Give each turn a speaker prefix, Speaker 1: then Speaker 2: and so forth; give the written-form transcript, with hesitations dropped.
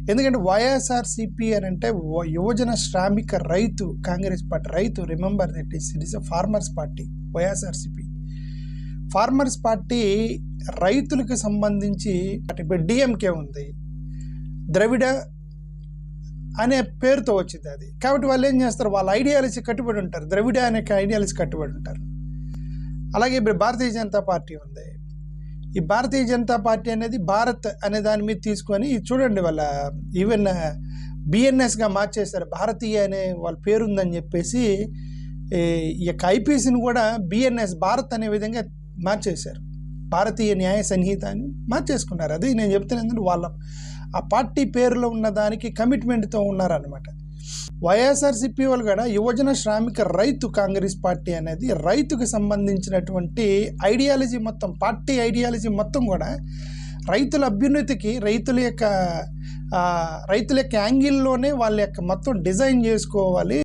Speaker 1: ఎందుకంటే వైఎస్ఆర్సిపి అని అంటే యువజన శ్రామిక రైతు కాంగ్రెస్ పార్టీ. రైతు, remember that it is a farmers party. YSRCP farmers party రైతులకు సంబంధించి ఇప్పుడు డిఎంకే ఉంది, ద్రవిడ అనే పేరుతో వచ్చింది అది. కాబట్టి వాళ్ళు ఏం చేస్తారు, వాళ్ళ ఐడియాలజీ కట్టుబడి ఉంటారు, ద్రవిడ అనే ఐడియాలజీ కట్టుబడి ఉంటారు. అలాగే ఇప్పుడు భారతీయ జనతా పార్టీ ఉంది. ఈ భారతీయ జనతా పార్టీ అనేది భారత్ అనే దాని మీద తీసుకొని చూడండి, వాళ్ళ ఈవెన్ బిఎన్ఎస్గా మార్చేశారు. భారతీయ అనే వాళ్ళ పేరుందని చెప్పేసి ఈ యొక్క ఐపీసీని కూడా బిఎన్ఎస్ భారత్ అనే విధంగా మార్చేశారు. భారతీయ న్యాయ సంహిత అని మార్చేసుకున్నారు. అది నేను చెప్తున్నాను, ఎందుకంటే వాళ్ళ ఆ పార్టీ పేరులో ఉన్న దానికి కమిట్మెంట్తో ఉన్నారనమాట. వైఎస్ఆర్సిపి వాళ్ళు కూడా యువజన శ్రామిక రైతు కాంగ్రెస్ పార్టీ అనేది రైతుకు సంబంధించినటువంటి ఐడియాలజీ మొత్తం, పార్టీ ఐడియాలజీ మొత్తం కూడా రైతుల అభ్యున్నతికి, రైతుల యొక్క యాంగిల్లోనే వాళ్ళ యొక్క మొత్తం డిజైన్ చేసుకోవాలి.